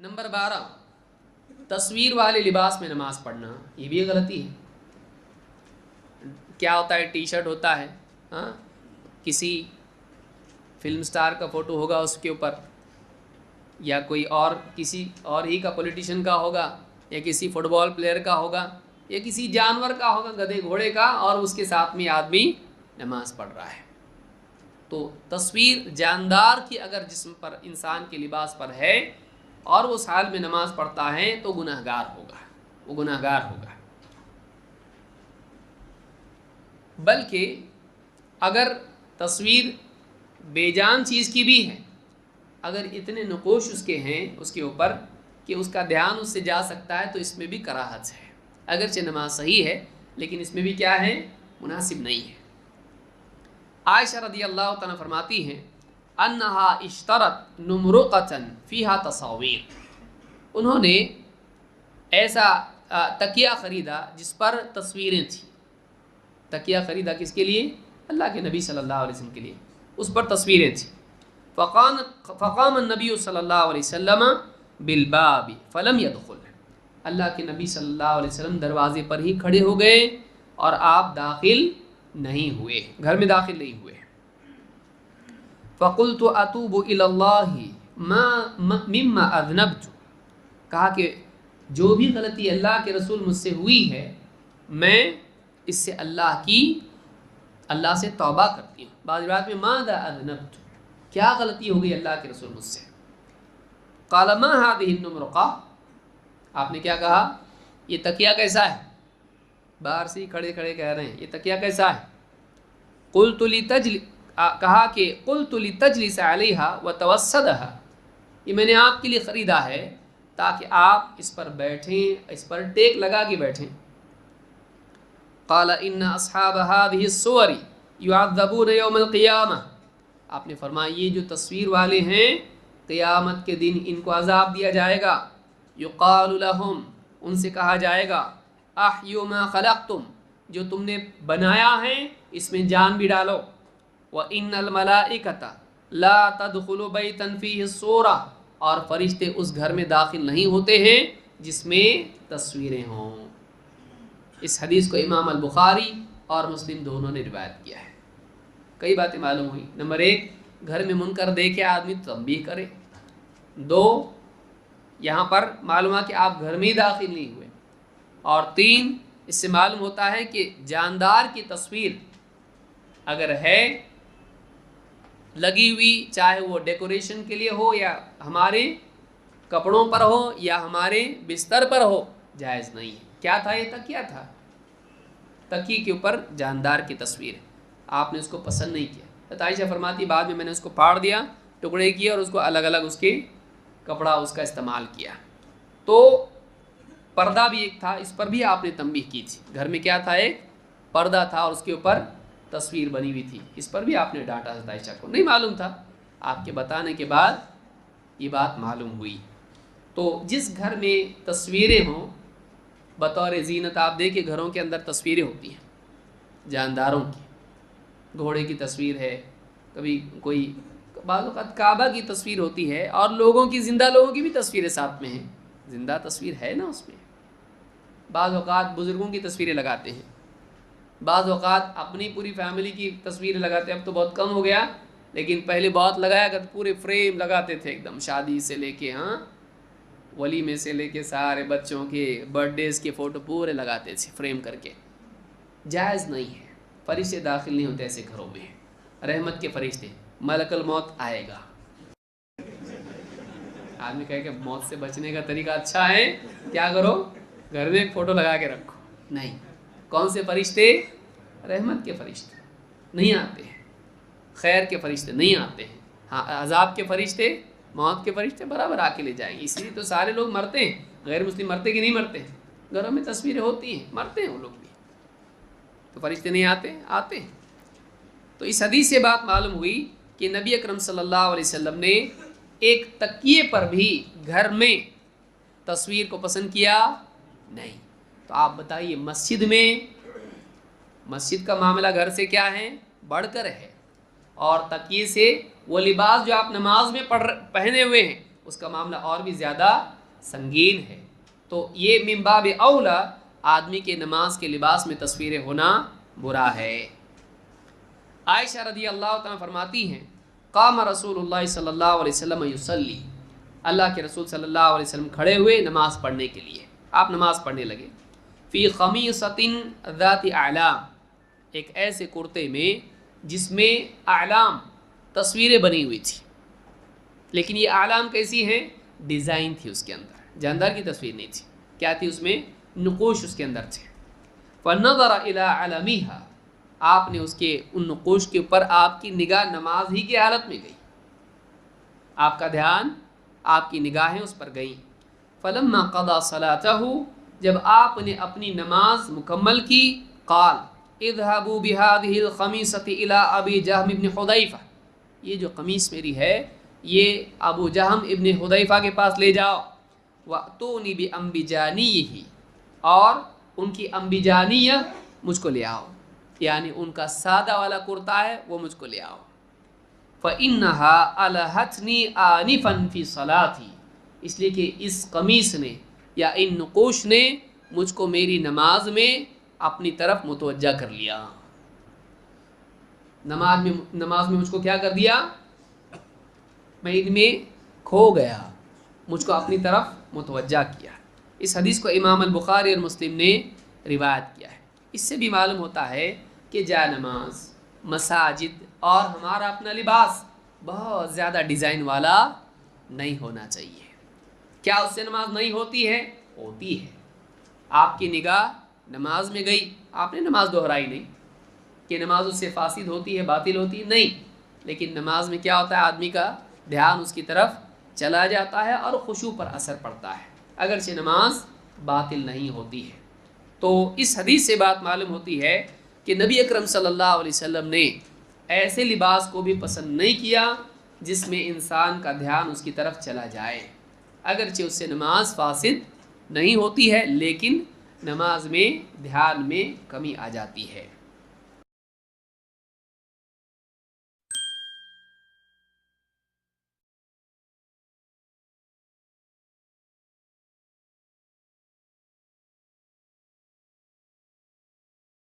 Number 12, तस्वीर वाले लिबास में नमाज पढ़ना, ये भी गलती है। क्या होता है, टी शर्ट होता है, हाँ, किसी फिल्म स्टार का फ़ोटो होगा उसके ऊपर, या कोई और किसी और ही का पॉलिटिशियन का होगा, या किसी फुटबॉल प्लेयर का होगा, या किसी जानवर का होगा, गधे घोड़े का, और उसके साथ में आदमी नमाज पढ़ रहा है। तो तस्वीर जानदार की अगर जिस्म पर, इंसान के लिबास पर है और वो हाल में नमाज पढ़ता है तो गुनहगार होगा, वो गुनहगार होगा। बल्कि अगर तस्वीर बेजान चीज़ की भी है, अगर इतने नकोश उसके हैं उसके ऊपर कि उसका ध्यान उससे जा सकता है, तो इसमें भी कराहत है। अगरचे नमाज सही है लेकिन इसमें भी क्या है, मुनासिब नहीं है। आयशा रदियल्लाहु तआला फरमाती हैं, अन्नहा इश्तरत नुमरुक़तन फ़ीहा तस्वीर, उन्होंने ऐसा तकिया ख़रीदा जिस पर तस्वीरें थी। तकिया ख़रीदा किसके लिए? अल्लाह के नबी सल्लल्लाहु अलैहि वसल्लम के लिए, उस पर तस्वीरें थी। फ़क़ाम नबी सल्लल्लाहु अलैहि वसल्लम बिलबाबी फ़लम यदखुल, अल्लाह के नबी सल्लल्लाहु अलैहि वसल्लम दरवाज़े पर ही खड़े हो गए और आप दाखिल नहीं हुए, घर में दाखिल नहीं हुए। फ़क़ुल्तु अतूबु इलल्लाहि मिम्मा अज़नबतु, कहा कि जो भी गलती अल्लाह के रसूल मुझसे हुई है मैं इससे अल्लाह से तौबा करती हूँ। बाज़ रिवायत में माज़ा अज़नबतु, क्या गलती हो गई अल्लाह के रसूल मुझसे। क़ाल मा हाज़िहि नुमरुक़ा, आपने क्या कहा, ये तकिया कैसा है? बाहर से खड़े खड़े कह रहे हैं ये तकिया कैसा है? क़ुल्तु लितजलि, कहा कि क़ुल्तु लितजलिस अलैहा व तवस्सदहा, ये मैंने आपके लिए ख़रीदा है ताकि आप इस पर बैठें, इस पर टेक लगा के बैठें। क़ाल इन्ना अस्हाब हाज़िहि स्सुवरि युअज़्ज़बून यौमल क़ियामह, आपने फरमाया ये जो तस्वीर वाले हैं क़ियामत के दिन इनको अज़ाब दिया जाएगा। युक़ालु लहुम, उनसे कहा जाएगा, अह्यु मा खलक़तुम, जो तुमने बनाया है इसमें जान भी डालो। व इन्नल मलाइकता ला तदखुलु बैतन फ़ीहि सूरा, और फरिश्ते उस घर में दाखिल नहीं होते हैं जिसमें तस्वीरें हों। इस हदीस को इमाम अल बुखारी और मुस्लिम दोनों ने रिवायत किया है। कई बातें मालूम हुई। नंबर 1, घर में मुनकर देखे आदमी तंबीह करे। 2, यहाँ पर मालूम है कि आप घर में ही दाखिल नहीं हुए। और 3, इससे मालूम होता है कि जानदार की तस्वीर अगर है लगी हुई, चाहे वो डेकोरेशन के लिए हो या हमारे कपड़ों पर हो या हमारे बिस्तर पर हो, जायज़ नहीं है। क्या था ये? तकिया था, तकिए के ऊपर जानदार की तस्वीर, आपने उसको पसंद नहीं किया। तो आयशा फरमाती बाद में मैंने उसको फाड़ दिया, टुकड़े किए और उसको अलग अलग उसके कपड़ा उसका इस्तेमाल किया। तो पर्दा भी एक था, इस पर भी आपने तंबीह की थी। घर में क्या था, एक पर्दा था और उसके ऊपर तस्वीर बनी हुई थी, इस पर भी आपने डांटा था। आयशा को नहीं मालूम था, आपके बताने के बाद ये बात मालूम हुई। तो जिस घर में तस्वीरें हों बतौर ज़ीनत, आप देखिए घरों के अंदर तस्वीरें होती हैं जानदारों की, घोड़े की तस्वीर है, कभी कोई बाज़ औक़ात काबा की तस्वीर होती है, और लोगों की, ज़िंदा लोगों की भी तस्वीरें साथ में हैं, ज़िंदा तस्वीर है ना उसमें। बाज़ औक़ात बुज़ुर्गों की तस्वीरें लगाते हैं, बाज़ औक़ात अपनी पूरी फैमिली की तस्वीरें लगाते हैं। अब तो बहुत कम हो गया, लेकिन पहले बहुत लगाया करते, पूरे फ्रेम लगाते थे एकदम, शादी से लेके, हाँ, वलीमे से लेके सारे बच्चों के बर्थडेज़ के फ़ोटो पूरे लगाते थे फ्रेम करके। जायज़ नहीं है, फरिश्ते दाखिल नहीं होते ऐसे घरों में। रहमत के फरिश्ते, मलकुल मौत आएगा। आदमी कहे कि मौत से बचने का तरीका अच्छा है, क्या करो, घर में एक फ़ोटो लगा के रखो। नहीं, कौन से फरिश्ते? रहमत के फरिश्ते नहीं आते हैं, खैर के फरिश्ते नहीं आते हैं। हाँ, अज़ाब के फरिश्ते, मौत के फरिश्ते बराबर आके ले जाएंगे। इसलिए तो सारे लोग मरते हैं, गैर मुस्लिम मरते कि नहीं मरते? घरों में तस्वीरें होती हैं, मरते हैं वो लोग भी, तो फरिश्ते नहीं आते? आते हैं। तो इस हदीस से बात मालूम हुई कि नबी अकरम सल्लल्लाहु अलैहि वसल्लम ने एक तकिए पर भी घर में तस्वीर को पसंद किया नहीं। तो आप बताइए, मस्जिद का मामला घर से क्या है, बढ़कर है, और तकिए से वो लिबास जो आप नमाज में पहने हुए हैं اس کا معاملہ اور بھی زیادہ سنگین ہے. تو یہ من باب اولا آدمی کے نماز کے لباس میں تصویریں ہونا برا ہے. عائشہ رضی اللہ تعالیٰ فرماتی ہیں قام رسول اللہ صلی اللہ علیہ وسلم یصلی، اللہ کے رسول صلی اللہ علیہ وسلم کھڑے ہوئے نماز پڑھنے کے لیے. آپ نماز پڑھنے لگے. فی خمیصۃ ذات اعلام، ایک ایسے کرتے میں جس میں اعلام تصویریں بنی ہوئی تھی، لیکن یہ اعلام کیسی ہیں؟ ڈیزائن تھی اس کے اندر، جاندار کی تصویر نہیں تھی. کیا تھی اس میں؟ نقوش اس کے اندر تھے. فنظر الی علمها، آپ نے اس کے ان نقوش کے اوپر آپ کی نگاہ نماز ہی کی حالت میں گئی، آپ کا دھیان، آپ کی نگاہیں اس پر گئیں. فلما قضى صلاته، جب آپ نے اپنی نماز مکمل کی، قال اذهبوا بهذه الخمیصۃ الى ابی جہم ابن حذیفہ، یہ جو قمیص میری ہے یہ ابو جہم ابن حذیفہ کے پاس لے جاؤ. واتونی بانبجانیہ، اور ان کی انبجانیہ مجھ کو لے آؤ، یعنی ان کا سادہ والا کرتا ہے وہ مجھ کو لے آؤ. فإنها ألهتني آنفا في صلاتي، اس لیے کہ اس قمیص نے یا ان نقوش نے مجھ کو میری نماز میں اپنی طرف متوجہ کر لیا. نماز میں مجھ کو کیا کر دیا؟ میں ان میں کھو گیا، مجھ کو اپنی طرف متوجہ کیا. اس حدیث کو امام البخاری اور مسلم نے روایت کیا ہے. اس سے بھی معلوم ہوتا ہے کہ جا نماز، مساجد اور ہمارا اپنا لباس بہت زیادہ ڈیزائن والا نہیں ہونا چاہیے. کیا اس سے نماز نہیں ہوتی ہے؟ ہوتی ہے. آپ کی نگاہ نماز میں گئی، آپ نے نماز دہرائی نہیں کہ نماز اس سے فاسد ہوتی ہے، باطل ہوتی ہے، نہیں. لیکن نماز میں کیا ہوتا ہے؟ آدمی کا دھیان اس کی طرف چلا جاتا ہے اور خشوع پر اثر پڑتا ہے، اگرچہ نماز باطل نہیں ہوتی ہے. تو اس حدیث سے بات معلوم ہوتی ہے کہ نبی اکرم صلی اللہ علیہ وسلم نے ایسے لباس کو بھی پسند نہیں کیا جس میں انسان کا دھیان اس کی طرف چلا جائے. اگرچہ اس سے نماز فاسد نہیں ہوتی ہے لیکن نماز میں دھیان میں کمی آ جاتی ہے.